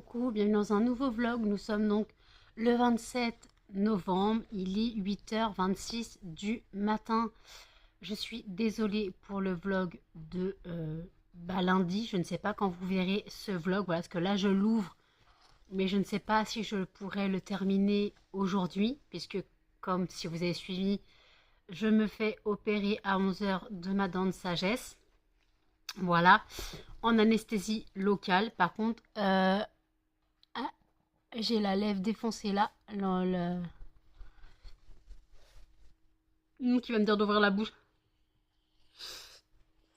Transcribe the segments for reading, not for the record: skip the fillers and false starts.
coucou, bienvenue dans un nouveau vlog. Nous sommes donc le 27 novembre, il est 8h26 du matin. Je suis désolée pour le vlog de lundi, je ne sais pas quand vous verrez ce vlog, voilà, parce que là je l'ouvre, mais je ne sais pas si je pourrais le terminer aujourd'hui, puisque comme si vous avez suivi, je me fais opérer à 11h de ma dent de sagesse. Voilà, en anesthésie locale. Par contre, j'ai la lèvre défoncée là. Qui va me dire d'ouvrir la bouche.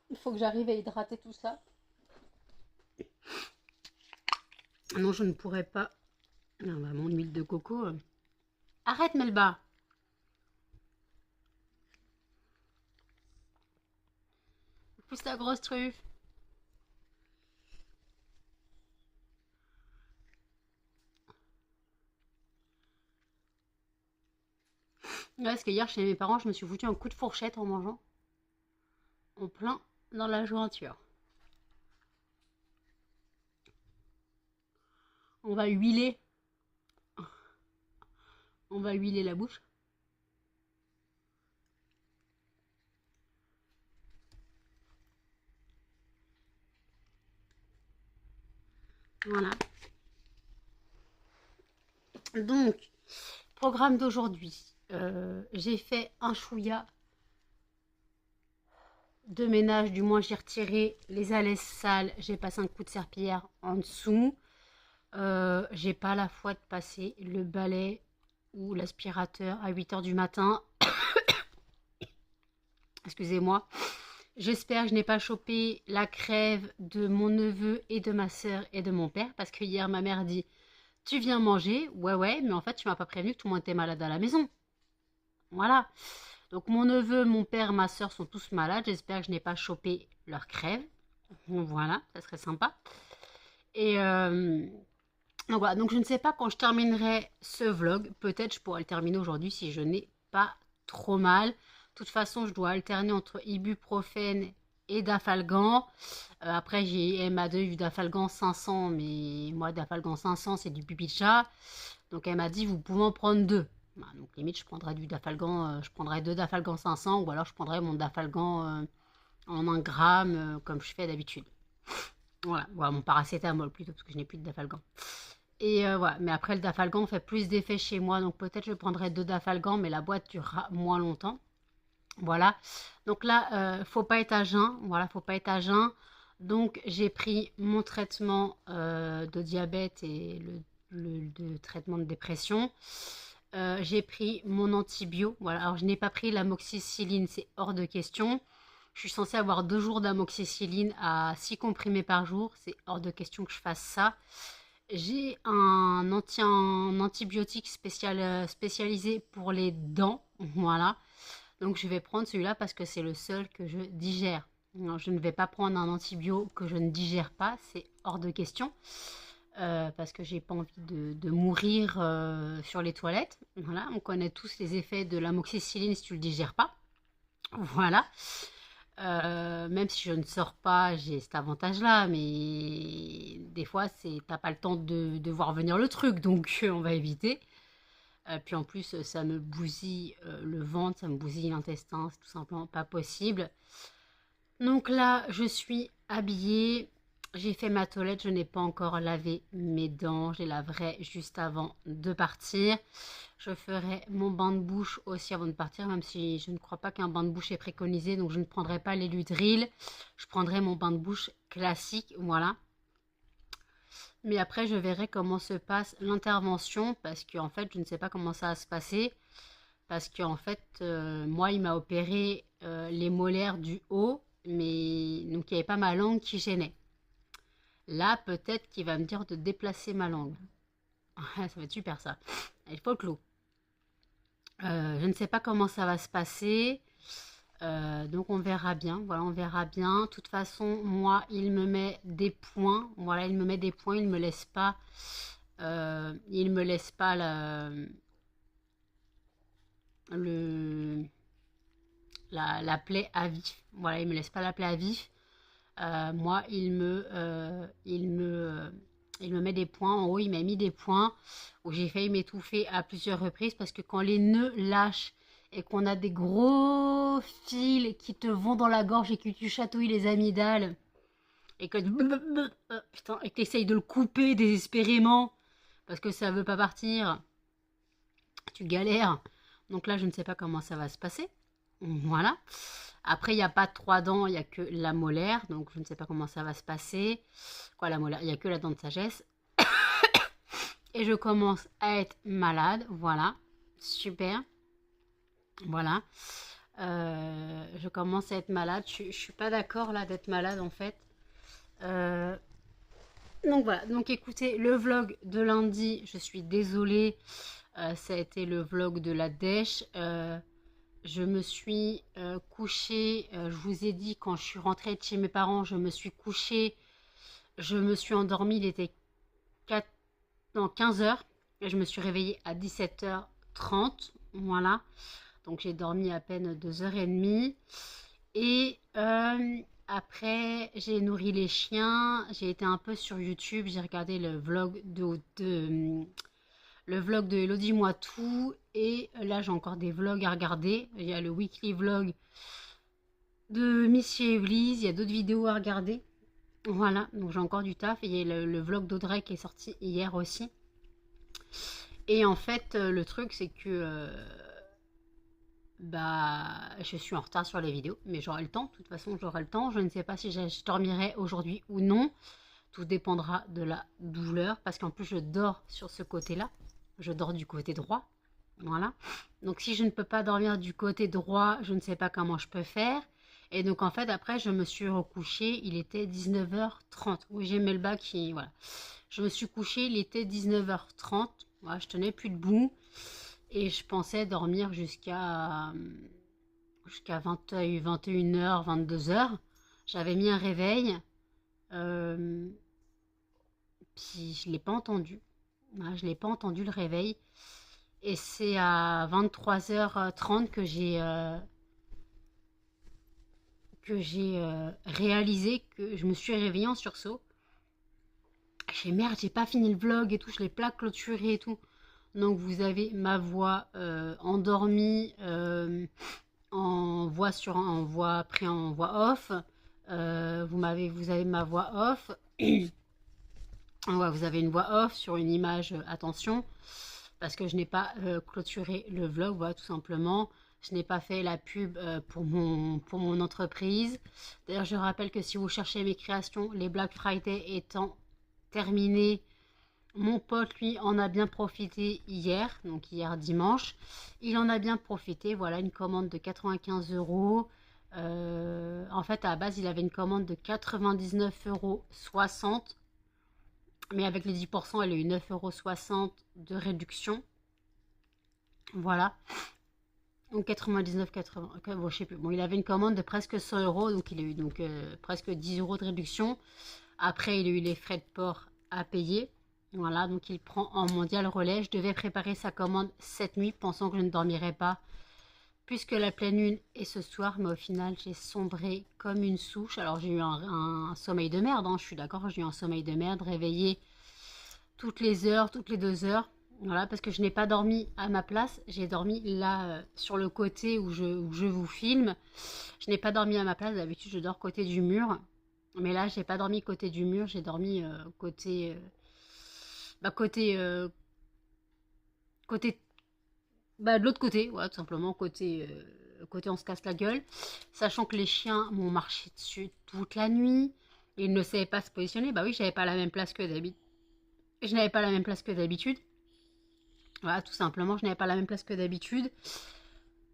Il faut que j'arrive à hydrater tout ça. Non, je ne pourrais pas. Non, bah, mon huile de coco. Arrête, Melba. Pousse ta grosse truffe. Ouais, parce que hier, chez mes parents, je me suis foutu un coup de fourchette en mangeant. En plein dans la jointure. On va huiler. On va huiler la bouche. Voilà. Donc, programme d'aujourd'hui. J'ai fait un chouïa de ménage, du moins j'ai retiré les alaises sales, j'ai passé un coup de serpillière en dessous. J'ai pas la foi de passer le balai ou l'aspirateur à 8h du matin. Excusez-moi. J'espère que je n'ai pas chopé la crève de mon neveu et de ma soeur et de mon père, parce que hier ma mère dit tu viens manger, ouais, mais en fait tu m'as pas prévenu que tout le monde était malade à la maison. Voilà. Donc mon neveu, mon père, ma soeur sont tous malades. J'espère que je n'ai pas chopé leur crève. Voilà, ça serait sympa. Et donc voilà, donc je ne sais pas quand je terminerai ce vlog. Peut-être je pourrai le terminer aujourd'hui si je n'ai pas trop mal. De toute façon, je dois alterner entre ibuprofène et dafalgan. Après, elle m'a donné du dafalgan 500, mais moi, dafalgan 500, c'est du pipi de chat. Donc elle m'a dit, vous pouvez en prendre deux. Bah, donc limite, je prendrais du dafalgan, je prendrais deux dafalgan 500, ou alors je prendrais mon dafalgan en 1 gramme, comme je fais d'habitude. Voilà, mon paracétamol plutôt, parce que je n'ai plus de dafalgan. Et voilà, mais après le dafalgan fait plus d'effet chez moi, donc peut-être je prendrai deux dafalgan, mais la boîte durera moins longtemps. Voilà, donc là, faut pas être à jeun, voilà, faut pas être à jeun. Donc j'ai pris mon traitement de diabète et le traitement de dépression. J'ai pris mon antibio, voilà, alors je n'ai pas pris l'amoxicilline, c'est hors de question. Je suis censée avoir 2 jours d'amoxicilline à 6 comprimés par jour, c'est hors de question que je fasse ça. J'ai un antibiotique spécialisé pour les dents, voilà. Donc je vais prendre celui-là parce que c'est le seul que je digère. Non, je ne vais pas prendre un antibio que je ne digère pas, c'est hors de question. Parce que j'ai pas envie de mourir sur les toilettes. Voilà, on connaît tous les effets de l'amoxicilline si tu le digères pas. Voilà. Même si je ne sors pas, j'ai cet avantage-là, mais des fois, t'as pas le temps de voir venir le truc, donc on va éviter. Puis en plus, ça me bousille le ventre, ça me bousille l'intestin, c'est tout simplement pas possible. Donc là, je suis habillée, j'ai fait ma toilette, je n'ai pas encore lavé mes dents, je les laverai juste avant de partir. Je ferai mon bain de bouche aussi avant de partir, même si je ne crois pas qu'un bain de bouche est préconisé, donc je ne prendrai pas l'Eludril. Je prendrai mon bain de bouche classique, voilà. Mais après, je verrai comment se passe l'intervention, parce qu'en fait, je ne sais pas comment ça va se passer. Parce qu'en fait, moi, il m'a opéré les molaires du haut, mais donc il n'y avait pas ma langue qui gênait. Là, peut-être qu'il va me dire de déplacer ma langue. Ça va être super ça. Il faut le clou. Je ne sais pas comment ça va se passer. Donc on verra bien. Voilà, on verra bien. De toute façon, moi, il me met des points. Voilà, il me met des points. Il me laisse pas. Il me laisse pas le, la plaie à vif. Voilà, il me laisse pas la plaie à vif. Moi, Il me met des points. En haut, il m'a mis des points où j'ai failli m'étouffer à plusieurs reprises parce que quand les nœuds lâchent et qu'on a des gros fils qui te vont dans la gorge et que tu chatouilles les amygdales et que putain, et que tu essayes de le couper désespérément parce que ça veut pas partir, tu galères. Donc là, je ne sais pas comment ça va se passer. Voilà. Après, il n'y a pas 3 dents, il n'y a que la molaire. Donc, je ne sais pas comment ça va se passer. Quoi, la molaire? Il n'y a que la dent de sagesse. Et je commence à être malade. Voilà. Super. Voilà. Je commence à être malade. Je suis pas d'accord là d'être malade en fait. Donc voilà. Donc écoutez, le vlog de lundi, je suis désolée. Ça a été le vlog de la dèche. Je me suis couchée, je vous ai dit, quand je suis rentrée de chez mes parents, je me suis couchée, je me suis endormie, il était 15 heures, et je me suis réveillée à 17h30, voilà. Donc j'ai dormi à peine 2h30. Et après, j'ai nourri les chiens, j'ai été un peu sur YouTube, j'ai regardé le vlog le vlog de Hello Dis-moi tout. Et là, j'ai encore des vlogs à regarder. Il y a le weekly vlog de Missy Evely's. Il y a d'autres vidéos à regarder. Voilà, donc j'ai encore du taf. Et il y a le vlog d'Audrey qui est sorti hier aussi. Et en fait, le truc, c'est que je suis en retard sur les vidéos. Mais j'aurai le temps. De toute façon, j'aurai le temps. Je ne sais pas si je dormirai aujourd'hui ou non. Tout dépendra de la douleur. Parce qu'en plus, je dors sur ce côté-là. Je dors du côté droit. Voilà. Donc si je ne peux pas dormir du côté droit, je ne sais pas comment je peux faire. Et donc en fait, après, je me suis recouchée. Il était 19h30. Oui, j'ai mis le bas qui... Voilà. Je me suis couchée, il était 19h30. Voilà, je tenais plus debout. Et je pensais dormir jusqu'à 21h, 22h. J'avais mis un réveil. Puis je ne l'ai pas entendu. Voilà, je ne l'ai pas entendu le réveil. Et c'est à 23h30 que j'ai réalisé que je me suis réveillée en sursaut. J'ai merde, j'ai pas fini le vlog et tout, je l'ai pas clôturé et tout. Donc vous avez ma voix endormie en voix après en voix off. Vous avez ma voix off. Ouais, vous avez une voix off sur une image, attention, parce que je n'ai pas clôturé le vlog, voilà, tout simplement. Je n'ai pas fait la pub pour mon entreprise. D'ailleurs, je rappelle que si vous cherchez mes créations, les Black Friday étant terminés, mon pote, lui, en a bien profité hier, donc hier dimanche. Il en a bien profité, voilà, une commande de 95 €. En fait, à la base, il avait une commande de 99,60 €. Mais avec les 10%, elle a eu 9,60 € de réduction. Voilà. Donc 99,80. Bon, je sais plus. Bon, il avait une commande de presque 100 €. Donc il a eu presque 10 € de réduction. Après, il a eu les frais de port à payer. Voilà. Donc il prend en mondial relais. Je devais préparer sa commande cette nuit, pensant que je ne dormirais pas, puisque la pleine lune est ce soir. Mais au final, j'ai sombré comme une souche. Alors j'ai eu un sommeil de merde, hein, je suis d'accord, j'ai eu un sommeil de merde, réveillé toutes les heures, toutes les 2 heures. Voilà, parce que je n'ai pas dormi à ma place, j'ai dormi là sur le côté où je vous filme. Je n'ai pas dormi à ma place, d'habitude je dors côté du mur. Mais là, j'ai pas dormi côté du mur, j'ai dormi côté de l'autre côté, voilà, tout simplement, côté on se casse la gueule, sachant que les chiens m'ont marché dessus toute la nuit, et ils ne savaient pas se positionner. Bah oui, j'avais pas la même place que d'habitude. Je n'avais pas la même place que d'habitude. Voilà, tout simplement, je n'avais pas la même place que d'habitude.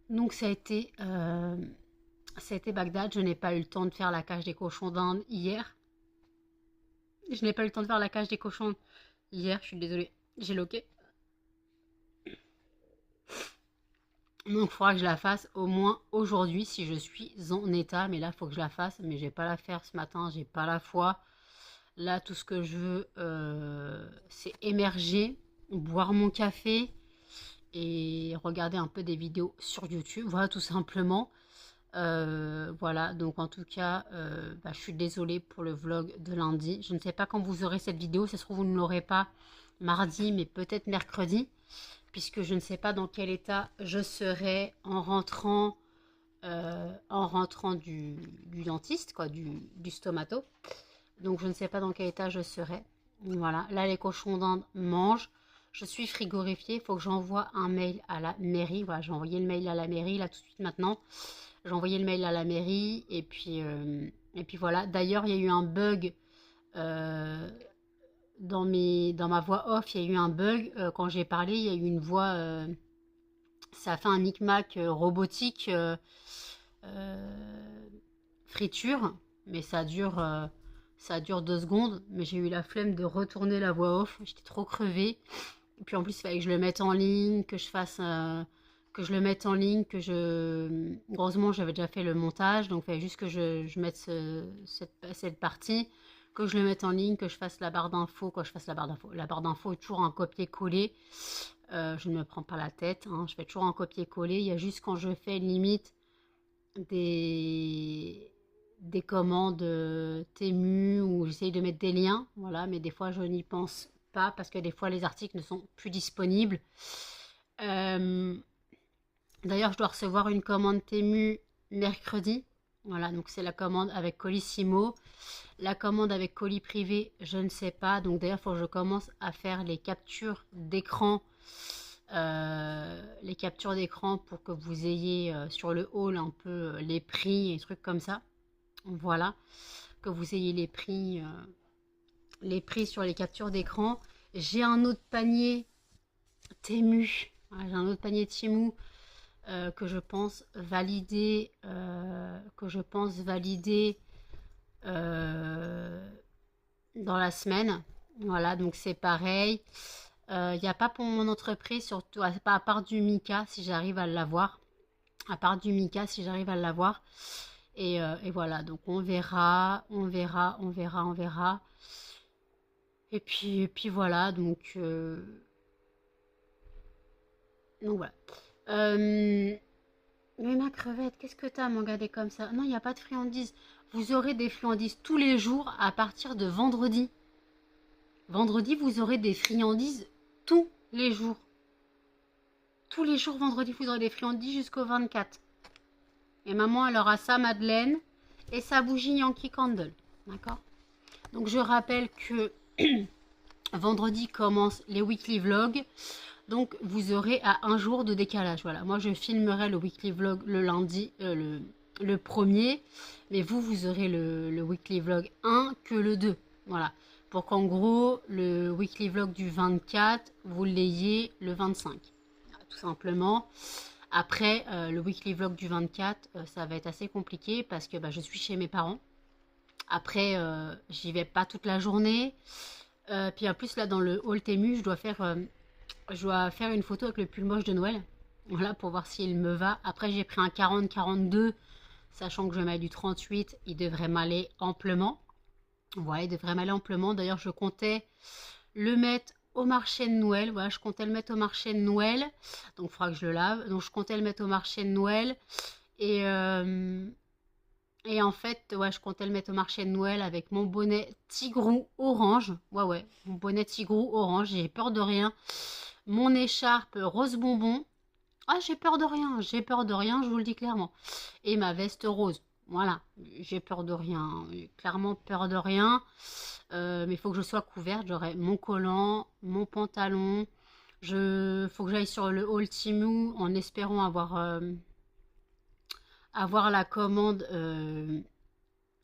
Donc ça a été Bagdad. Je n'ai pas eu le temps de faire la cage des cochons d'Inde hier. Je n'ai pas eu le temps de faire la cage des cochons hier, je suis désolée, j'ai loqué. Donc il faudra que je la fasse au moins aujourd'hui si je suis en état. Mais là, il faut que je la fasse. Mais je vais pas la faire ce matin, j'ai pas la foi. Là, tout ce que je veux, c'est émerger, boire mon café et regarder un peu des vidéos sur YouTube. Voilà, tout simplement. Voilà, donc en tout cas, bah, je suis désolée pour le vlog de lundi. Je ne sais pas quand vous aurez cette vidéo, ça se trouve vous ne l'aurez pas mardi, mais peut-être mercredi, puisque je ne sais pas dans quel état je serai en rentrant du dentiste, quoi, du stomato. Donc je ne sais pas dans quel état je serai. Voilà, là les cochons d'Inde mangent. Je suis frigorifiée, il faut que j'envoie un mail à la mairie. Voilà, j'ai envoyé le mail à la mairie là tout de suite maintenant. J'ai envoyé le mail à la mairie et puis voilà. D'ailleurs, il y a eu un bug euh, dans ma voix off. Il y a eu un bug quand j'ai parlé. Il y a eu une voix. Ça a fait un micmac robotique euh, friture, mais ça dure 2 secondes. Mais j'ai eu la flemme de retourner la voix off. J'étais trop crevée. Et puis en plus, il fallait que je le mette en ligne, que je fasse. Que je le mette en ligne, que je... Heureusement, j'avais déjà fait le montage, donc il fallait juste que je mette cette partie, que je le mette en ligne, que je fasse la barre d'infos, que je fasse la barre d'infos. La barre d'infos est toujours un copier-coller. Je ne me prends pas la tête, hein, je fais toujours un copier-coller. Il y a juste quand je fais limite des commandes Temu où j'essaye de mettre des liens, voilà, mais des fois je n'y pense pas parce que des fois les articles ne sont plus disponibles. Euh, D'ailleurs, je dois recevoir une commande Temu mercredi. Voilà, donc c'est la commande avec Colissimo. La commande avec colis privé, je ne sais pas. Donc d'ailleurs, il faut que je commence à faire les captures d'écran. Les captures d'écran pour que vous ayez sur le haul un peu les prix et trucs comme ça. Voilà, que vous ayez les prix sur les captures d'écran. J'ai un autre panier Temu. Voilà, j'ai un autre panier Temu que je pense valider dans la semaine. Voilà, donc c'est pareil. Il n'y a pas pour mon entreprise, surtout à part du Mika, si j'arrive à l'avoir. À part du Mika, si j'arrive à l'avoir. Et voilà, donc on verra, on verra, on verra, on verra. Et puis voilà, donc voilà. Mais ma crevette, qu'est-ce que t'as, m'engager comme ça? Non, il n'y a pas de friandises. Vous aurez des friandises tous les jours à partir de vendredi. Vendredi, vous aurez des friandises tous les jours. Tous les jours, vendredi, vous aurez des friandises jusqu'au 24. Et maman, elle aura sa madeleine et sa bougie Yankee Candle. D'accord? Donc, je rappelle que vendredi commencent les weekly vlogs. Donc, vous aurez à un jour de décalage. Voilà, moi, je filmerai le weekly vlog le lundi, le premier. Mais vous aurez le weekly vlog 1 que le 2. Voilà. Pour qu'en gros, le weekly vlog du 24, vous l'ayez le 25. Tout simplement. Après, le weekly vlog du 24, ça va être assez compliqué parce que bah, je suis chez mes parents. Après, j'y vais pas toute la journée. Puis en plus, là, dans le haul Temu, je dois faire une photo avec le pull moche de Noël. Voilà, pour voir s'il me va. Après, j'ai pris un 40-42, sachant que je mets du 38, il devrait m'aller amplement. Voilà, il devrait m'aller amplement. D'ailleurs, je comptais le mettre au marché de Noël. Voilà, je comptais le mettre au marché de Noël. Donc, il faudra que je le lave. Donc, je comptais le mettre au marché de Noël. Et, euh, et en fait, ouais, je comptais le mettre au marché de Noël avec mon bonnet tigrou orange. Ouais, mon bonnet tigrou orange. J'ai peur de rien. Mon écharpe rose bonbon. Ah, j'ai peur de rien, je vous le dis clairement. Et ma veste rose. Voilà, j'ai peur de rien. Clairement peur de rien. Mais il faut que je sois couverte. J'aurai mon collant, mon pantalon. Faut que j'aille sur le haul Temu en espérant avoir la commande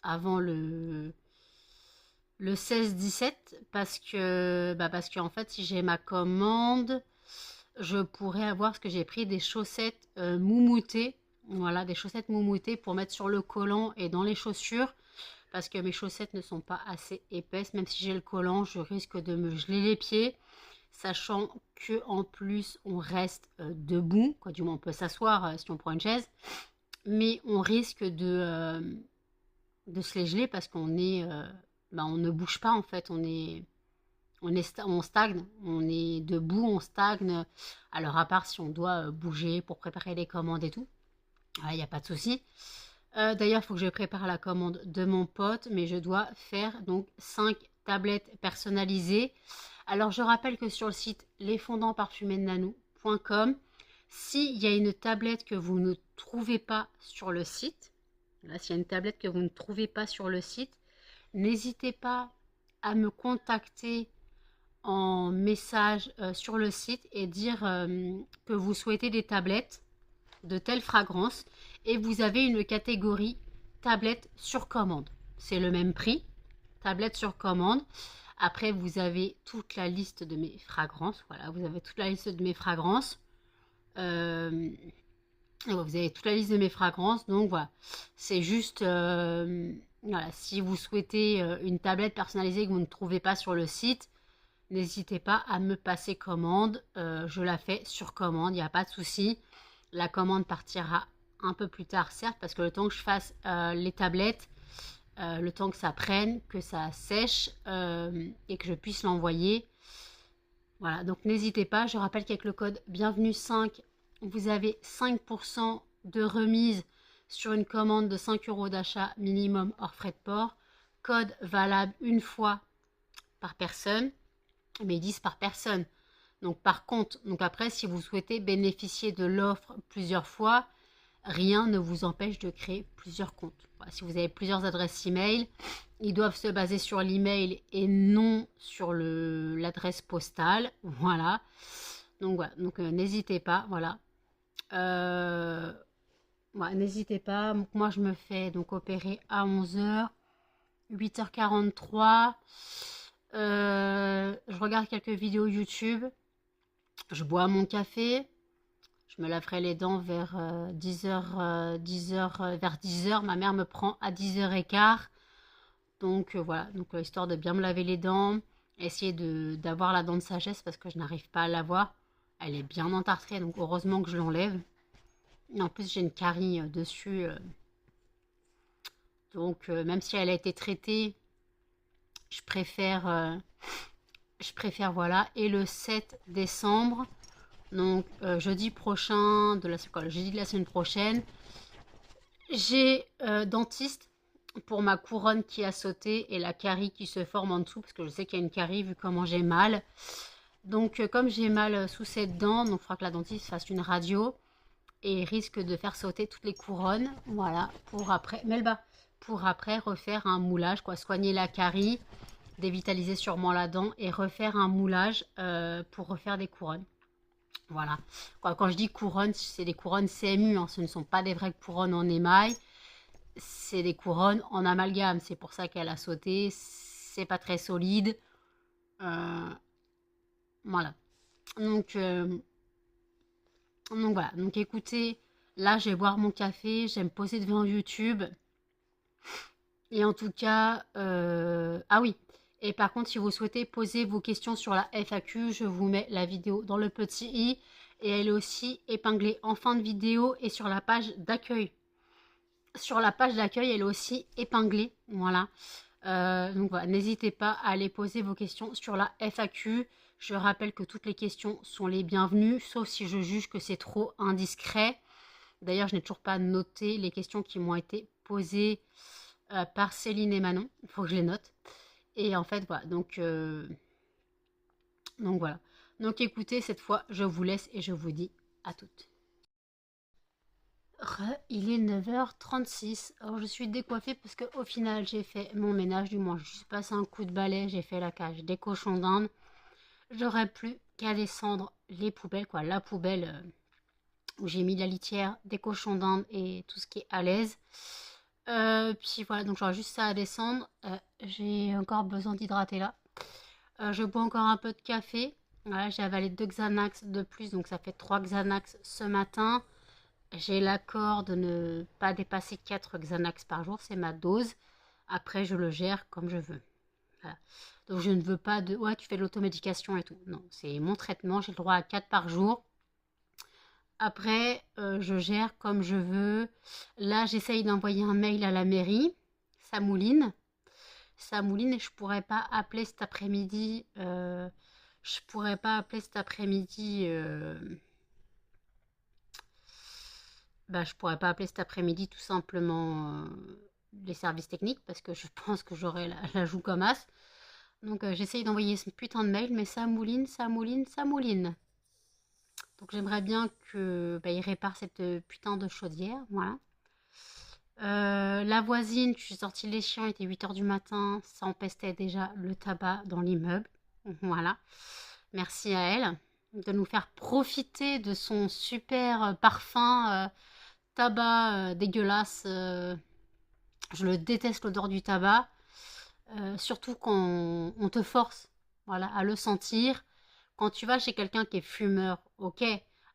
avant le 16-17 parce que en fait si j'ai ma commande je pourrais avoir ce que j'ai pris des chaussettes moumoutées, voilà, des chaussettes moumoutées pour mettre sur le collant et dans les chaussures parce que mes chaussettes ne sont pas assez épaisses. Même si j'ai le collant, je risque de me geler les pieds, sachant que en plus on reste debout, quoi, du moins on peut s'asseoir si on prend une chaise, mais on risque de se les geler parce on ne bouge pas en fait, on stagne, on est debout, on stagne. Alors à part si on doit bouger pour préparer les commandes et tout. Il n'y a pas de souci. D'ailleurs, il faut que je prépare la commande de mon pote, mais je dois faire donc 5 tablettes personnalisées. Alors, je rappelle que sur le site lesfondantparfumésnano.com, s'il y a une tablette que vous ne trouvez pas sur le site, là, s'il y a une tablette que vous ne trouvez pas sur le site, n'hésitez pas à me contacter en message sur le site et dire que vous souhaitez des tablettes de telle fragrance et vous avez une catégorie tablette sur commande. C'est le même prix, tablette sur commande. Après, vous avez toute la liste de mes fragrances. Voilà, vous avez toute la liste de mes fragrances. Vous avez toute la liste de mes fragrances. Donc voilà, c'est juste, voilà, si vous souhaitez une tablette personnalisée que vous ne trouvez pas sur le site, n'hésitez pas à me passer commande. Je la fais sur commande, il n'y a pas de souci. La commande partira un peu plus tard, certes, parce que le temps que je fasse les tablettes, le temps que ça prenne, que ça sèche et que je puisse l'envoyer. Voilà, donc n'hésitez pas. Je rappelle qu'avec le code bienvenue 5, vous avez 5% de remise sur une commande de 5 € d'achat minimum hors frais de port. Code valable une fois par personne, mais 10 par personne. Donc par contre, donc après, si vous souhaitez bénéficier de l'offre plusieurs fois, rien ne vous empêche de créer plusieurs comptes. Voilà, si vous avez plusieurs adresses email, ils doivent se baser sur l'email et non sur l'adresse postale. Voilà. Donc voilà. Donc n'hésitez pas. Voilà. Ouais, n'hésitez pas. Donc, moi, je me fais donc opérer à 11 h, 8 h 43. Je regarde quelques vidéos YouTube. Je bois mon café. Je me laverai les dents vers 10 h, vers 10 h. Ma mère me prend à 10 h 15. Donc voilà, donc histoire de bien me laver les dents, essayer d'avoir la dent de sagesse parce que je n'arrive pas à l'avoir. Elle est bien entartrée, donc heureusement que je l'enlève. En plus, j'ai une carie dessus. Donc même si elle a été traitée, je préfère voilà. Et le 7 décembre, donc jeudi prochain, jeudi de la semaine prochaine, j'ai dentiste pour ma couronne qui a sauté et la carie qui se forme en dessous, parce que je sais qu'il y a une carie vu comment j'ai mal. Donc comme j'ai mal sous cette dent, donc il faudra que la dentiste fasse une radio et risque de faire sauter toutes les couronnes. Voilà, pour après, pour après refaire un moulage, quoi, soigner la carie, dévitaliser sûrement la dent et refaire un moulage pour refaire des couronnes. Voilà. Quand je dis couronne, c'est des couronnes CMU, hein, ce ne sont pas des vraies couronnes en émail, c'est des couronnes en amalgame. C'est pour ça qu'elle a sauté, c'est pas très solide. Voilà. Donc voilà. Donc écoutez, là je vais boire mon café, je vais me poser devant YouTube. Et en tout cas, ah oui. Et par contre, si vous souhaitez poser vos questions sur la FAQ, je vous mets la vidéo dans le petit i. Et elle est aussi épinglée en fin de vidéo et sur la page d'accueil. Sur la page d'accueil, elle est aussi épinglée. Voilà. Donc voilà, n'hésitez pas à aller poser vos questions sur la FAQ. Je rappelle que toutes les questions sont les bienvenues, sauf si je juge que c'est trop indiscret. D'ailleurs, je n'ai toujours pas noté les questions qui m'ont été posées par Céline et Manon. Il faut que je les note. Et en fait, voilà. Donc voilà. Donc écoutez, cette fois, je vous laisse et je vous dis à toutes. Il est 9 h 36. Alors je suis décoiffée parce qu'au final j'ai fait mon ménage, du moins je suis passé un coup de balai, j'ai fait la cage des cochons d'Inde. J'aurais plus qu'à descendre les poubelles, quoi, la poubelle où j'ai mis la litière des cochons d'Inde et tout ce qui est à l'aise. Puis voilà, donc j'aurai juste ça à descendre. J'ai encore besoin d'hydrater là. Je bois encore un peu de café. Voilà, j'ai avalé 2 Xanax de plus, donc ça fait 3 Xanax ce matin. J'ai l'accord de ne pas dépasser 4 Xanax par jour, c'est ma dose. Après, je le gère comme je veux. Voilà. Donc, je ne veux pas de... Ouais, tu fais de l'automédication et tout. Non, c'est mon traitement, j'ai le droit à 4 par jour. Après, je gère comme je veux. Là, j'essaye d'envoyer un mail à la mairie. Ça mouline. Ça mouline et je pourrais pas appeler cet après-midi. Je pourrais pas appeler cet après-midi... bah, je pourrais pas appeler cet après-midi tout simplement les services techniques parce que je pense que j'aurai la joue comme as. Donc j'essaye d'envoyer ce putain de mail, mais ça mouline, ça mouline, ça mouline. Donc j'aimerais bien que bah, il répare cette putain de chaudière, voilà. La voisine, je suis sortie les chiens, il était 8 h du matin, ça empestait déjà le tabac dans l'immeuble. Voilà. Merci à elle de nous faire profiter de son super parfum tabac dégueulasse. Je le déteste l'odeur du tabac, surtout quand on te force, voilà, à le sentir. Quand tu vas chez quelqu'un qui est fumeur, ok,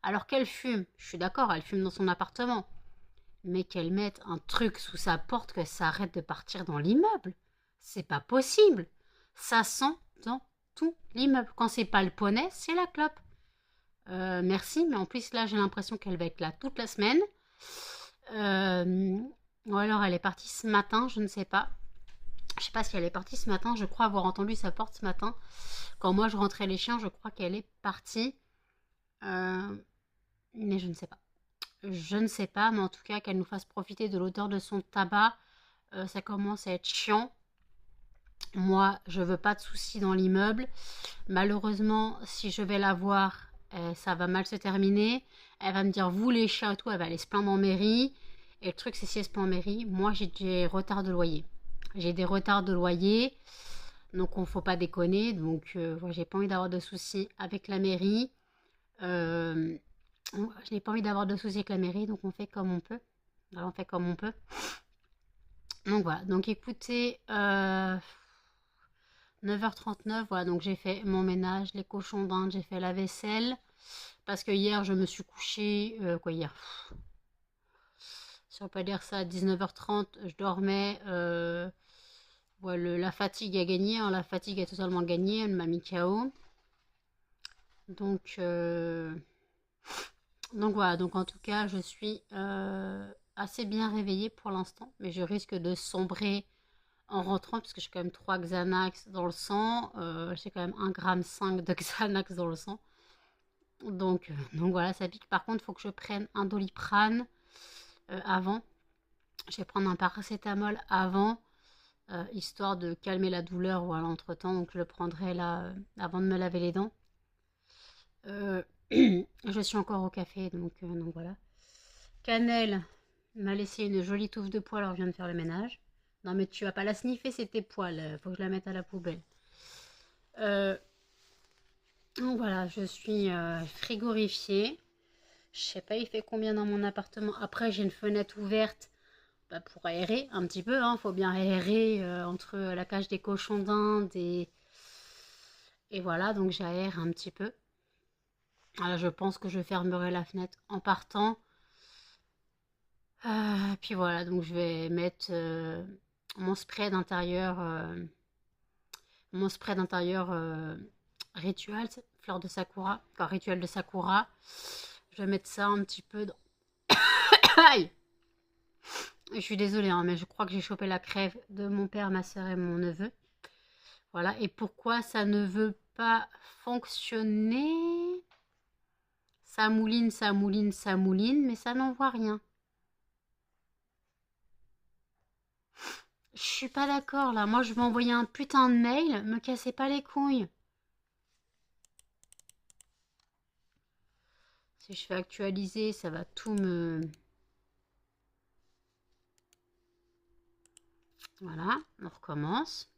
alors qu'elle fume, je suis d'accord, elle fume dans son appartement, mais qu'elle mette un truc sous sa porte, que ça arrête de partir dans l'immeuble, c'est pas possible. Ça sent dans tout l'immeuble. Quand c'est pas le poney, c'est la clope. Merci, mais en plus là j'ai l'impression qu'elle va être là toute la semaine. Ou alors elle est partie ce matin, je ne sais pas. Je sais pas si elle est partie ce matin, je crois avoir entendu sa porte ce matin. Quand moi je rentrais les chiens, je crois qu'elle est partie. Mais je ne sais pas. Je ne sais pas, mais en tout cas qu'elle nous fasse profiter de l'odeur de son tabac, ça commence à être chiant. Moi, je veux pas de soucis dans l'immeuble. Malheureusement, si je vais la voir, ça va mal se terminer. Elle va me dire, vous les chiens et tout, elle va aller se plaindre en mairie. Et le truc, c'est si elle se plaint en mairie, moi j'ai des retards de loyer. J'ai des retards de loyer, donc on ne faut pas déconner. Donc j'ai pas envie d'avoir de soucis avec la mairie. Je n'ai pas envie d'avoir de soucis avec la mairie, donc on fait comme on peut. Alors, on fait comme on peut. Donc voilà, donc écoutez, 9h39, voilà, donc j'ai fait mon ménage, les cochons d'Inde, j'ai fait la vaisselle. Parce que hier, je me suis couchée, quoi hier, si on peut dire ça, à 19h30, je dormais. Ouais, la fatigue a gagné, hein, la fatigue a totalement gagné, elle m'a mis KO. Donc, voilà, donc en tout cas, je suis assez bien réveillée pour l'instant, mais je risque de sombrer en rentrant, parce que j'ai quand même 3 Xanax dans le sang, j'ai quand même 1,5 g de Xanax dans le sang. Donc voilà, ça pique. Par contre, il faut que je prenne un Doliprane avant. Je vais prendre un paracétamol avant, histoire de calmer la douleur voilà, entre-temps. Donc je le prendrai là avant de me laver les dents. Je suis encore au café, donc voilà. Cannelle m'a laissé une jolie touffe de poils, alors je viens de faire le ménage. Non mais tu vas pas la sniffer, c'est tes poils, faut que je la mette à la poubelle. Donc voilà, je suis frigorifiée. Je sais pas, il fait combien dans mon appartement. Après, j'ai une fenêtre ouverte bah, pour aérer un petit peu. Faut bien aérer entre la cage des cochons d'Inde et voilà, donc j'aère un petit peu. Voilà, je pense que je fermerai la fenêtre en partant. Puis voilà, donc je vais mettre mon spray d'intérieur, rituel, fleur de sakura, enfin rituel de sakura. Je vais mettre ça un petit peu dans... Aïe! Je suis désolée, hein, mais je crois que j'ai chopé la crève de mon père, ma soeur et mon neveu. Voilà, et pourquoi ça ne veut pas fonctionner? Ça mouline, ça mouline, ça mouline, mais ça n'envoie rien. Je suis pas d'accord là. Moi, je vais envoyer un putain de mail. Me cassez pas les couilles. Si je fais actualiser, ça va tout me... Voilà, on recommence.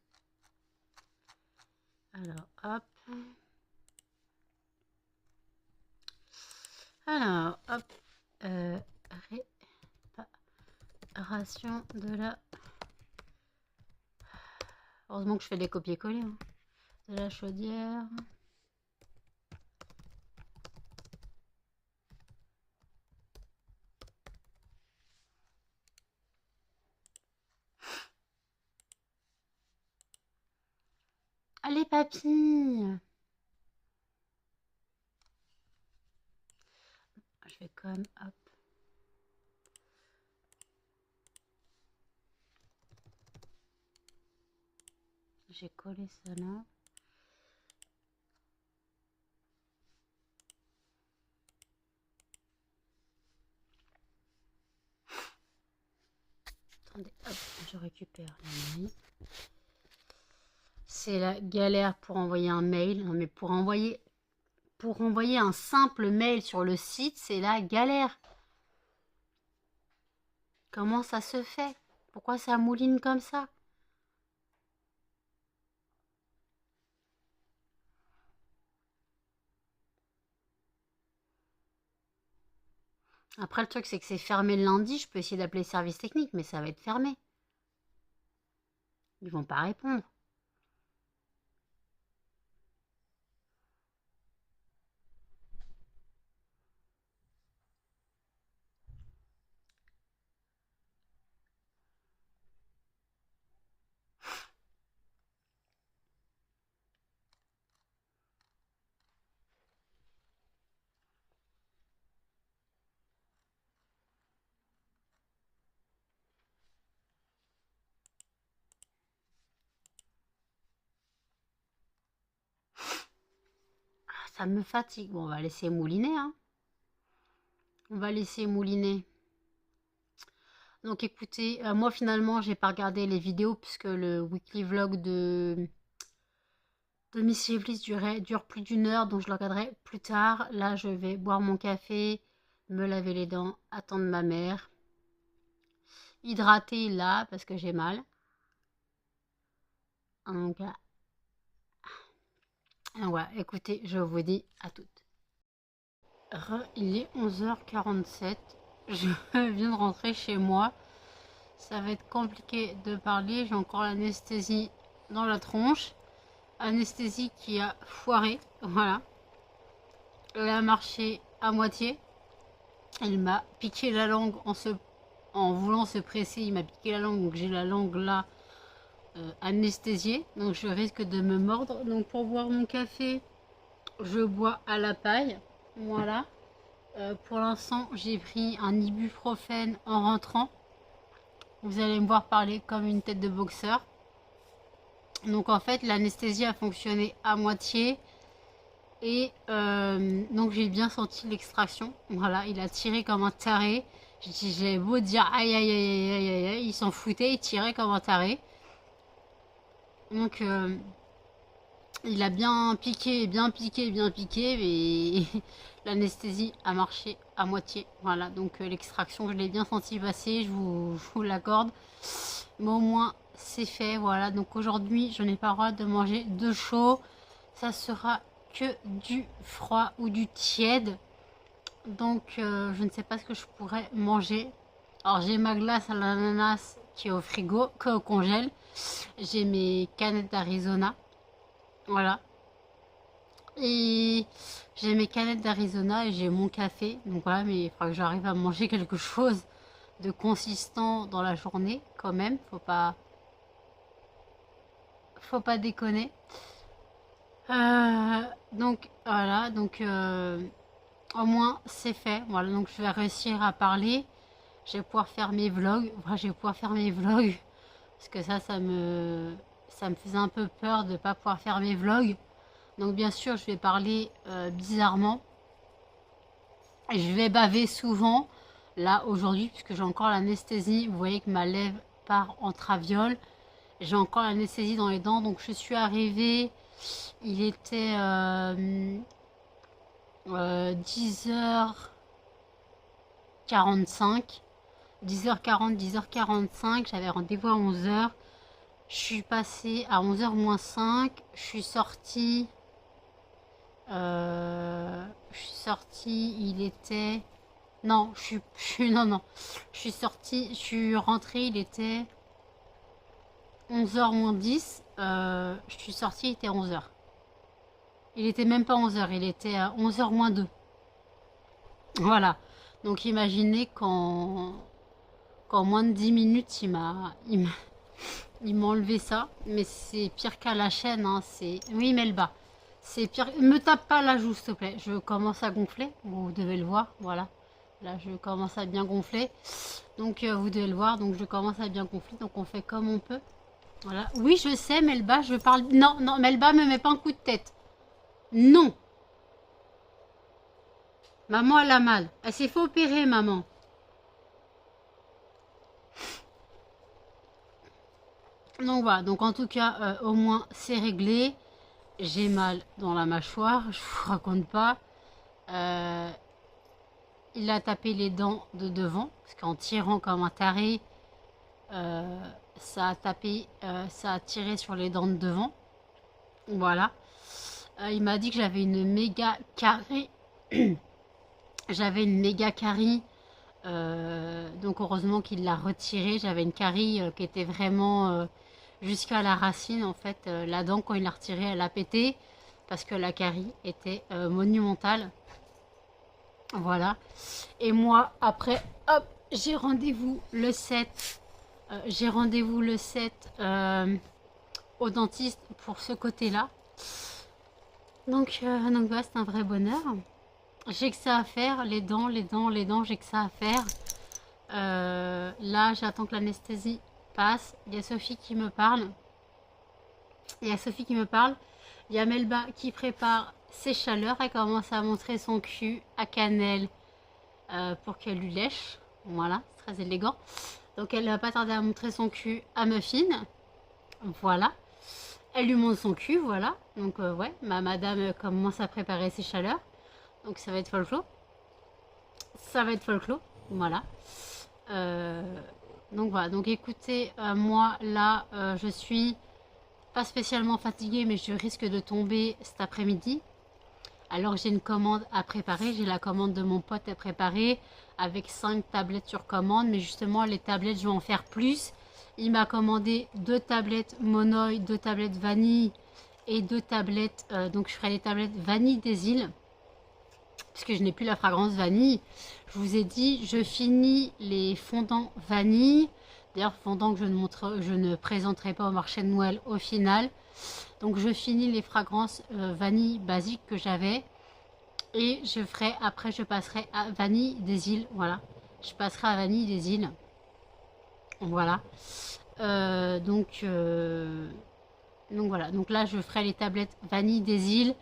Alors, hop. Alors, hop. Réparation de la... Heureusement que je fais des copier-coller. Hein. De la chaudière. Allez, papy. Je vais quand même... Hop. J'ai collé ça là. Attendez, hop, je récupère la mail. C'est la galère pour envoyer un mail. Non, mais pour envoyer un simple mail sur le site, c'est la galère. Comment ça se fait? Pourquoi ça mouline comme ça? Après, le truc, c'est que c'est fermé le lundi. Je peux essayer d'appeler le service technique, mais ça va être fermé. Ils vont pas répondre. Ah, ça me fatigue. Bon, on va laisser mouliner, hein. On va laisser mouliner. Donc écoutez, moi finalement, j'ai pas regardé les vidéos puisque le weekly vlog de Miss Chevlis dure plus d'1 heure, donc je le regarderai plus tard. Là, je vais boire mon café, me laver les dents, attendre ma mère, hydrater là parce que j'ai mal. Donc, ouais, écoutez, je vous dis à toutes. Il est 11h47. Je viens de rentrer chez moi. Ça va être compliqué de parler. J'ai encore l'anesthésie dans la tronche. Anesthésie qui a foiré. Voilà. Elle a marché à moitié. Elle m'a piqué la langue en voulant se presser. Il m'a piqué la langue. Donc j'ai la langue là anesthésiée. Donc je risque de me mordre. Donc pour boire mon café, je bois à la paille. Voilà. Pour l'instant, j'ai pris un ibuprofène en rentrant. Vous allez me voir parler comme une tête de boxeur. Donc en fait, l'anesthésie a fonctionné à moitié. Et donc j'ai bien senti l'extraction. Voilà, il a tiré comme un taré. J'ai beau dire aïe aïe aïe aïe aïe aïe, il s'en foutait, il tirait comme un taré. Donc il a bien piqué, bien piqué, bien piqué, mais l'anesthésie a marché à moitié. Voilà, donc l'extraction, je l'ai bien senti passer, je vous l'accorde. Mais au moins, c'est fait. Voilà, donc aujourd'hui, je n'ai pas le droit de manger de chaud. Ça sera que du froid ou du tiède. Donc, je ne sais pas ce que je pourrais manger. Alors, j'ai ma glace à l'ananas qui est au frigo, au congèle. J'ai mes canettes d'Arizona. Voilà. Et j'ai mes canettes d'Arizona et j'ai mon café. Donc voilà, mais il faudra que j'arrive à manger quelque chose de consistant dans la journée quand même. Faut pas déconner. Donc voilà, donc au moins c'est fait. Voilà, donc je vais réussir à parler. Je vais pouvoir faire mes vlogs. Voilà, je vais pouvoir faire mes vlogs. Parce que ça me faisait un peu peur de ne pas pouvoir faire mes vlogs. Donc bien sûr, je vais parler bizarrement. Et je vais baver souvent. Là, aujourd'hui, puisque j'ai encore l'anesthésie. Vous voyez que ma lèvre part en traviole. J'ai encore l'anesthésie dans les dents. Donc je suis arrivée. Il était 10h45. 10h40, 10h45. J'avais rendez-vous à 11h. Je suis passée à 11h moins 5. Je suis sortie. Il était. Non, non, non. Je suis sortie, je suis rentrée, il était 11h moins 10. Je suis sortie, il était 11h. Il était même pas 11h, il était à 11h moins 2. Voilà. Donc imaginez qu'en moins de 10 minutes, il m'a enlevé ça. Mais c'est pire qu'à la chaîne. Hein. Oui, Melba. C'est pire. Me tape pas la joue, s'il te plaît. Je commence à gonfler. Vous devez le voir. Voilà. Là, je commence à bien gonfler. Donc, vous devez le voir. Donc, je commence à bien gonfler. Donc, on fait comme on peut. Voilà. Oui, je sais, Melba, je parle... Non, non, Melba, me met pas un coup de tête. Non. Maman, elle a mal. Elle s'est fait opérer, maman. Donc voilà, donc en tout cas, au moins c'est réglé. J'ai mal dans la mâchoire, je vous raconte pas. Euh, il a tapé les dents de devant, parce qu'en tirant comme un taré, euh, ça a tapé, ça a tiré sur les dents de devant. Voilà. Il m'a dit que j'avais une méga carie. J'avais une méga carie. Donc heureusement qu'il l'a retiré. J'avais une carie qui était vraiment jusqu'à la racine. En fait, la dent, quand il l'a retirée, elle a pété. Parce que la carie était monumentale. Voilà. Et moi, après, hop, j'ai rendez-vous le 7. J'ai rendez-vous le 7 au dentiste pour ce côté-là. Donc voilà, c'est un vrai bonheur. J'ai que ça à faire, les dents, les dents, les dents, j'ai que ça à faire. Là, j'attends que l'anesthésie passe. Il y a Sophie qui me parle. Il y a Sophie qui me parle. Il y a Melba qui prépare ses chaleurs. Elle commence à montrer son cul à Cannelle pour qu'elle lui lèche. Voilà, c'est très élégant. Donc elle va pas tarder à montrer son cul à Muffin. Voilà. Elle lui montre son cul, voilà. Donc ouais, ma madame commence à préparer ses chaleurs. Donc ça va être folklore. Ça va être folklore. Voilà. Euh, donc voilà. Donc écoutez, moi là, je suis pas spécialement fatiguée, mais je risque de tomber cet après-midi. Alors j'ai une commande à préparer. J'ai la commande de mon pote à préparer avec 5 tablettes sur commande. Mais justement, les tablettes, je vais en faire plus. Il m'a commandé 2 tablettes Monoï, 2 tablettes vanille et 2 tablettes. Donc je ferai les tablettes vanille des îles. Puisque je n'ai plus la fragrance vanille. Je vous ai dit, je finis les fondants vanille. D'ailleurs, fondants que je ne présenterai pas au marché de Noël au final. Donc je finis les fragrances vanille basiques que j'avais. Et je ferai, après je passerai à vanille des îles. Voilà. Je passerai à vanille des îles. Voilà. Donc voilà. Donc là je ferai les tablettes vanille des îles.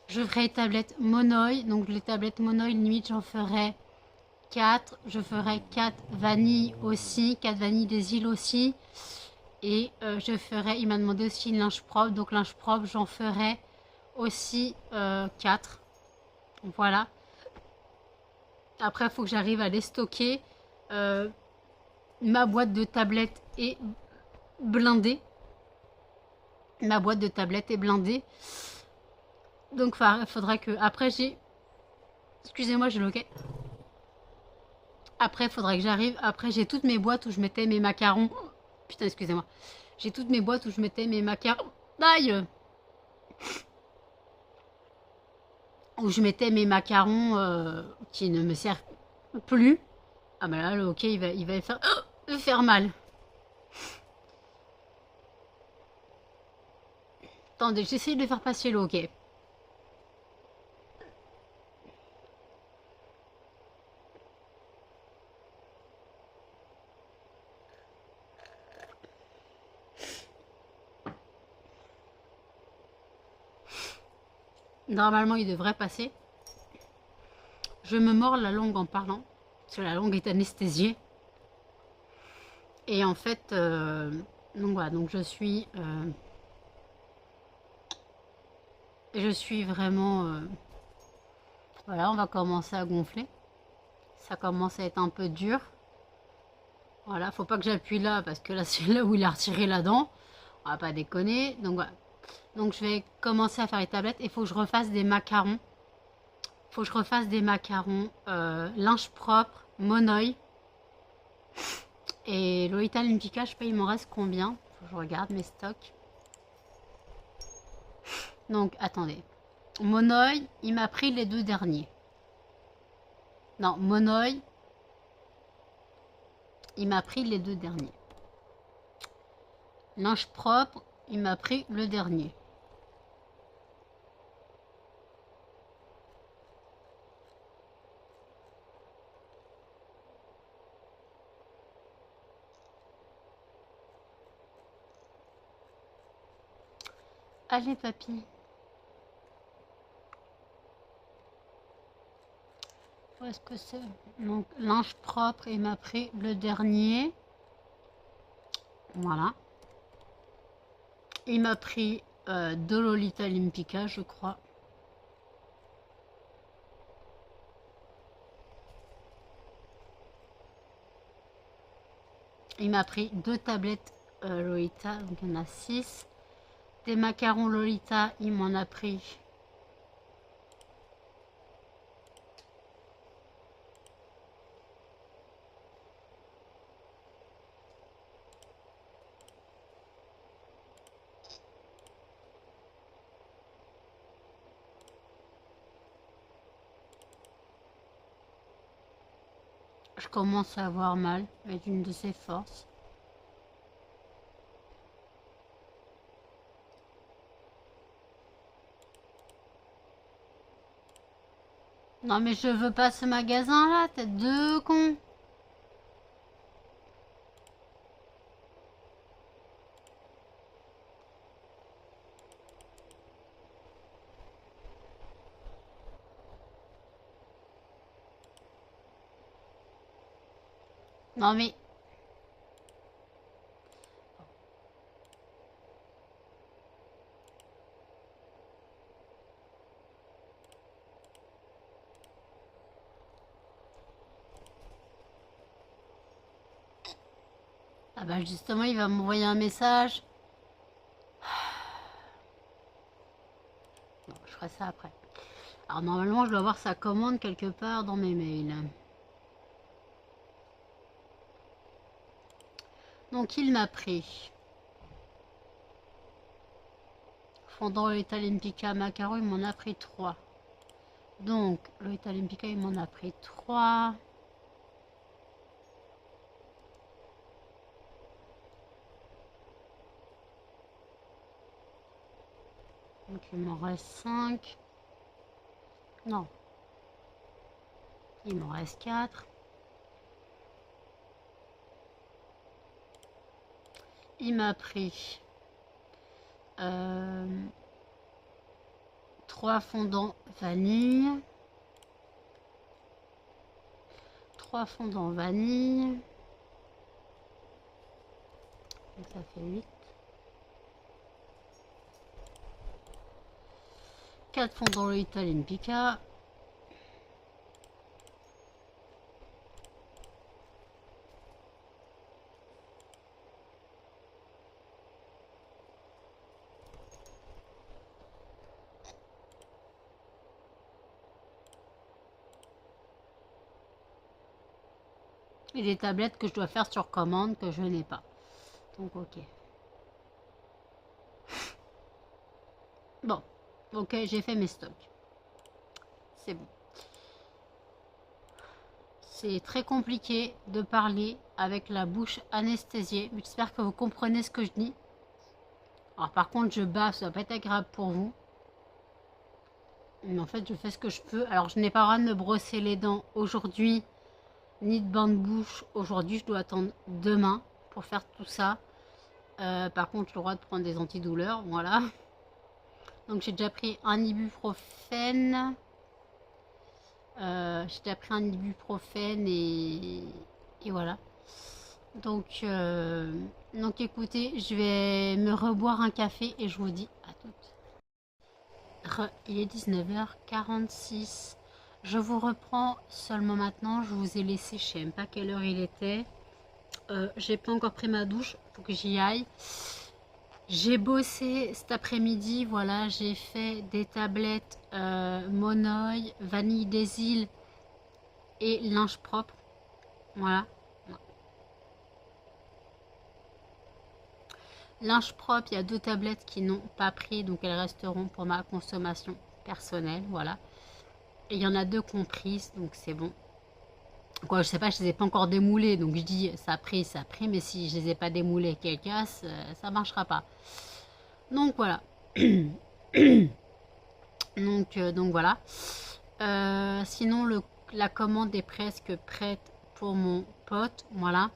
Je ferai les tablettes Monoï. Donc les tablettes Monoï, limite j'en ferai 4. Je ferai 4 vanilles aussi. 4 vanilles des îles aussi. Et je ferai, il m'a demandé aussi une linge propre. Donc linge propre, j'en ferai aussi 4. Voilà. Après, il faut que j'arrive à les stocker. Ma boîte de tablettes est blindée. Ma boîte de tablettes est blindée. Donc, il faudra que... Après, j'ai... Excusez-moi, j'ai loqué. Après, il faudra que j'arrive... Après, j'ai toutes mes boîtes où je mettais mes macarons. Putain, excusez-moi. J'ai toutes mes boîtes où je mettais mes macarons. Aïe! Où je mettais mes macarons qui ne me servent plus. Ah bah là, le hockey, il va faire mal. Attendez, j'essaie de faire passer le hockey. Normalement, il devrait passer. Je me mords la langue en parlant. Parce que la langue est anesthésiée. Et en fait, donc voilà, donc je suis vraiment, voilà, on va commencer à gonfler. Ça commence à être un peu dur. Voilà, faut pas que j'appuie là parce que là c'est là où il a retiré la dent. On va pas déconner. Donc voilà. Donc je vais commencer à faire les tablettes. Il faut que je refasse des macarons. Faut que je refasse des macarons linge propre, Monoï. Et Lolita Olympica, je sais pas, il m'en reste combien. Faut que je regarde mes stocks. Donc, attendez. Monoï, il m'a pris les 2 derniers. Non, Monoï, il m'a pris les 2 derniers. Linge propre, il m'a pris le dernier. Allez, papy. Où est-ce que c'est? Donc, linge propre, il m'a pris le dernier. Voilà. Il m'a pris deux Lolita Olympica, je crois. Il m'a pris deux tablettes Lolita, donc il y en a 6. Des macarons Lolita, il m'en a pris. Je commence à avoir mal avec une de ses forces. Non mais je veux pas ce magasin là, tête de con. Non mais... Ah bah justement il va m'envoyer un message. Non, je ferai ça après. Alors normalement je dois avoir sa commande quelque part dans mes mails. Donc il m'a pris fondant Lolita Olympica macaron, il m'en a pris 3. Donc Lolita Olympica il m'en a pris 3. Donc il m'en reste 5. Non. Il m'en reste 4. Il m'a pris 3 fondants vanille. 3 fondants vanille. Donc ça fait 8. 4 fondants Lolita Olympica. Et des tablettes que je dois faire sur commande que je n'ai pas. Donc ok. Bon. Ok, j'ai fait mes stocks. C'est bon. C'est très compliqué de parler avec la bouche anesthésiée. J'espère que vous comprenez ce que je dis. Alors par contre, je bave, ça va pas être agréable pour vous. Mais en fait, je fais ce que je peux. Alors je n'ai pas le droit de me brosser les dents aujourd'hui, ni de bain de bouche aujourd'hui. Je dois attendre demain pour faire tout ça. Par contre, j'ai le droit de prendre des antidouleurs. Voilà. Donc j'ai déjà pris un ibuprofène. J'ai déjà pris un ibuprofène et voilà. Donc écoutez, je vais me reboire un café et je vous dis à toutes. Il est 19h46. Je vous reprends seulement maintenant. Je vous ai laissé, je sais même pas quelle heure il était. J'ai pas encore pris ma douche, faut que j'y aille. J'ai bossé cet après-midi, voilà, j'ai fait des tablettes Monoï, vanille des îles et linge propre. Voilà. Linge propre, il y a 2 tablettes qui n'ont pas pris, donc elles resteront pour ma consommation personnelle, voilà. Et il y en a 2 comprises, donc c'est bon. Quoi, je sais pas, je les ai pas encore démoulées, donc je dis ça a pris, mais si je les ai pas démoulées qu'elles cassent, ça marchera pas. Donc voilà. donc voilà. Sinon, la commande est presque prête pour mon pote, voilà.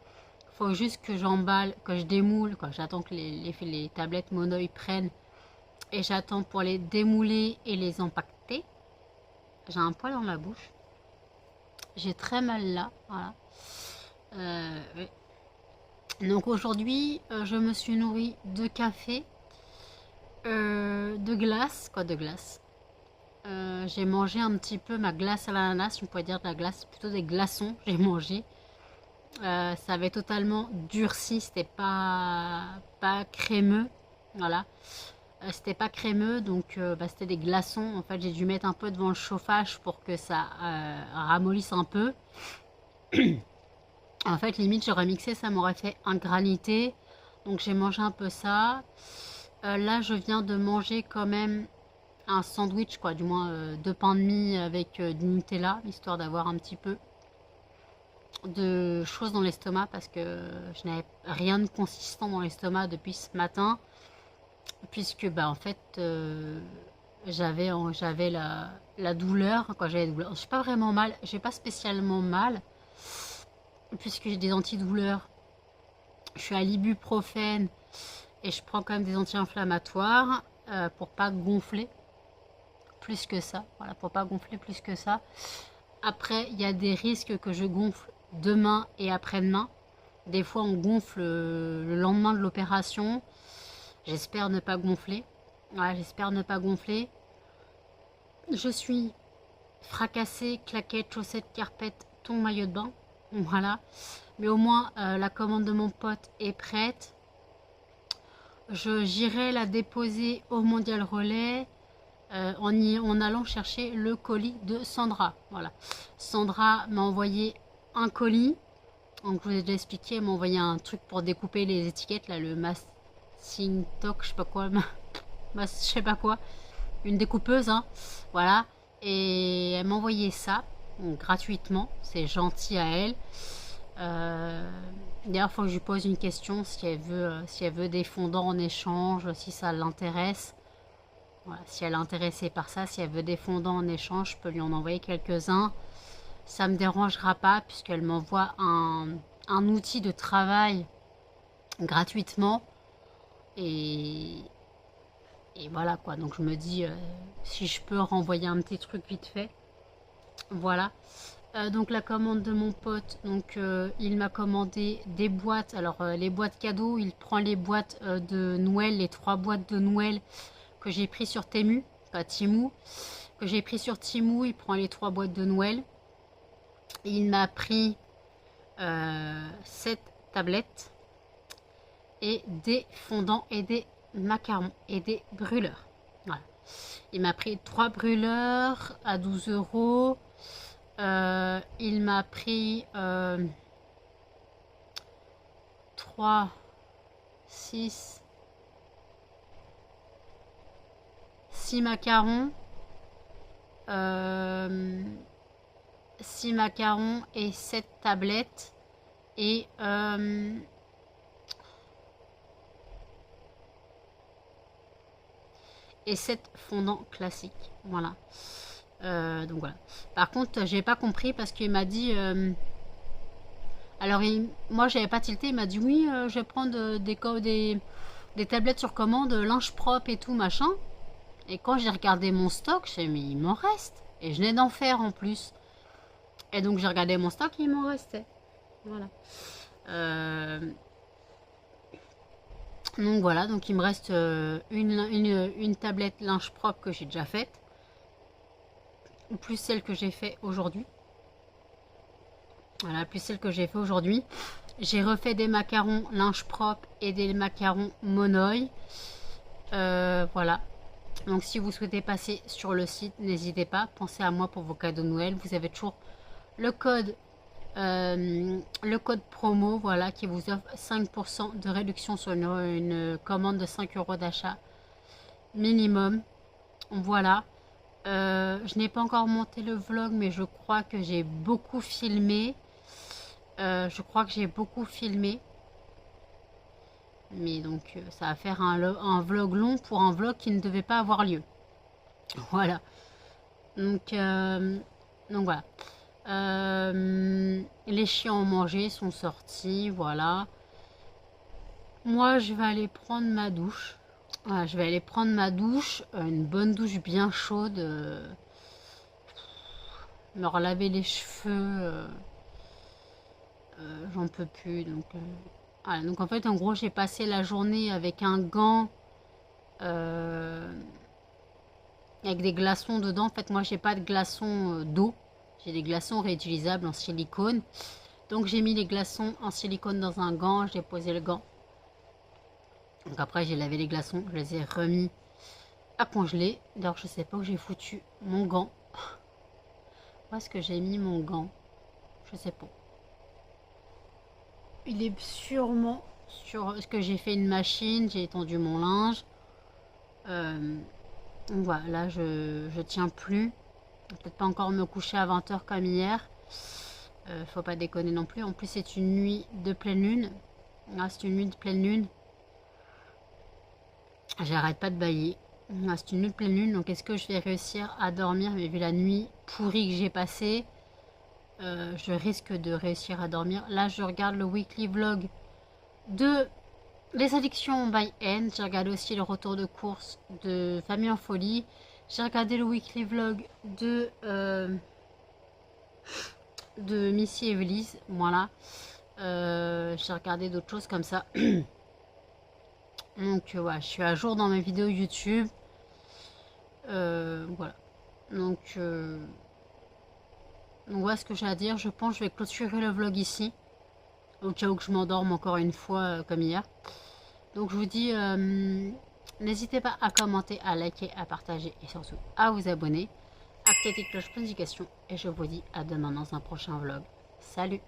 Faut juste que j'emballe, que je démoule, quoi. J'attends que les tablettes Monoï prennent et j'attends pour les démouler et les empaqueter. J'ai un poil dans la bouche. J'ai très mal là, voilà. Oui. Donc aujourd'hui, je me suis nourrie de café De glace, quoi de glace. J'ai mangé un petit peu ma glace à l'ananas, on pourrait dire de la glace, plutôt des glaçons, j'ai mangé. Ça avait totalement durci, c'était pas crémeux, voilà. C'était pas crémeux, donc bah, c'était des glaçons. En fait, j'ai dû mettre un peu devant le chauffage pour que ça ramollisse un peu. En fait, limite, j'aurais mixé, ça m'aurait fait un granité. Donc j'ai mangé un peu ça. Là, je viens de manger quand même un sandwich, quoi, du moins deux pains de mie avec du Nutella, histoire d'avoir un petit peu de choses dans l'estomac parce que je n'avais rien de consistant dans l'estomac depuis ce matin, puisque bah en fait j'avais la douleur quand j'avais la douleur. Je suis pas vraiment mal, j'ai pas spécialement mal puisque j'ai des antidouleurs. Je suis à l'ibuprofène et je prends quand même des anti-inflammatoires pour pas gonfler plus que ça. Voilà, pour pas gonfler plus que ça. Après, il y a des risques que je gonfle demain et après-demain. Des fois, on gonfle le lendemain de l'opération. J'espère ne pas gonfler. Ouais, j'espère ne pas gonfler. Je suis fracassée, claquettes, chaussettes, carpettes, ton maillot de bain. Voilà. Mais au moins, la commande de mon pote est prête. J'irai la déposer au Mondial Relais en allant chercher le colis de Sandra. Voilà. Sandra m'a envoyé un colis. Donc, je vous ai déjà expliqué, elle m'a envoyé un truc pour découper les étiquettes, là, le masking talk, je sais pas quoi, je sais pas quoi, une découpeuse, hein, voilà. Et elle m'a envoyé ça, donc, gratuitement, c'est gentil à elle. D'ailleurs, il faut que je lui pose une question si elle veut des fondants en échange, si ça l'intéresse. Voilà, si elle est intéressée par ça, si elle veut des fondants en échange, je peux lui en envoyer quelques-uns. Ça me dérangera pas puisqu'elle m'envoie un outil de travail gratuitement. Et, et voilà quoi. Donc je me dis si je peux renvoyer un petit truc vite fait. Voilà. Donc la commande de mon pote, donc il m'a commandé des boîtes. Alors les boîtes cadeaux, il prend les boîtes de Noël, les 3 boîtes de Noël que j'ai pris sur Temu, pas Timu, que j'ai pris sur Timu, il prend les 3 boîtes de Noël. Il m'a pris 7 tablettes et des fondants et des macarons et des brûleurs. Voilà. Il m'a pris 3 brûleurs à 12 €. Il m'a pris 3, 6, 6 macarons. 6 macarons et 7 tablettes. Et et 7 fondants classiques. Voilà. Donc voilà. Par contre, j'ai pas compris parce qu'il m'a dit. Alors, moi, j'avais pas tilté. Il m'a dit oui, je vais prendre des tablettes sur commande, linge propre et tout machin. Et quand j'ai regardé mon stock, j'ai dit mais il m'en reste. Et je venais d'en faire en plus. Et donc j'ai regardé mon stock et il m'en restait. Voilà. Donc voilà, donc il me reste une tablette linge propre que j'ai déjà faite. Plus celle que j'ai fait aujourd'hui. Voilà, plus celle que j'ai fait aujourd'hui. J'ai refait des macarons linge propre et des macarons monoï. Voilà. Donc si vous souhaitez passer sur le site, n'hésitez pas. Pensez à moi pour vos cadeaux de Noël. Vous avez toujours le code promo, voilà, qui vous offre 5% de réduction sur une commande de 5 € d'achat minimum. Voilà. Je n'ai pas encore monté le vlog, mais je crois que j'ai beaucoup filmé. Mais donc, ça va faire un vlog long pour un vlog qui ne devait pas avoir lieu. Voilà. Donc voilà. Les chiens ont mangé, sont sortis, voilà. Moi, je vais aller prendre ma douche. Voilà, je vais aller prendre ma douche, une bonne douche bien chaude. Me relaver les cheveux, j'en peux plus. Donc, voilà. Donc en fait, en gros, j'ai passé la journée avec un gant avec des glaçons dedans. En fait, moi, j'ai pas de glaçons d'eau. J'ai des glaçons réutilisables en silicone. Donc, j'ai mis les glaçons en silicone dans un gant. J'ai posé le gant. Donc, après, j'ai lavé les glaçons. Je les ai remis à congeler. D'ailleurs, je sais pas où j'ai foutu mon gant. Où est-ce que j'ai mis mon gant? Je sais pas. Il est sûrement sur... Parce que j'ai fait une machine. J'ai étendu mon linge. Donc voilà, là, je tiens plus. Peut-être pas encore me coucher à 20 h comme hier. Faut pas déconner non plus. En plus, c'est une nuit de pleine lune. Ah, c'est une nuit de pleine lune. J'arrête pas de bailler. Ah, c'est une nuit de pleine lune. Donc, est-ce que je vais réussir à dormir? Mais vu la nuit pourrie que j'ai passée, je risque de réussir à dormir. Là, je regarde le weekly vlog de Les Addictions by N. J'ai regardé aussi le retour de course de Famille en Folie. J'ai regardé le weekly vlog de Missy et Elise, voilà. J'ai regardé d'autres choses comme ça. Donc voilà, je suis à jour dans mes vidéos YouTube. Voilà. Donc voilà ce que j'ai à dire. Je pense que je vais clôturer le vlog ici. Au cas où que je m'endorme encore une fois comme hier. Donc je vous dis, n'hésitez pas à commenter, à liker, à partager et surtout à vous abonner. Activez la cloche pour notification et je vous dis à demain dans un prochain vlog. Salut!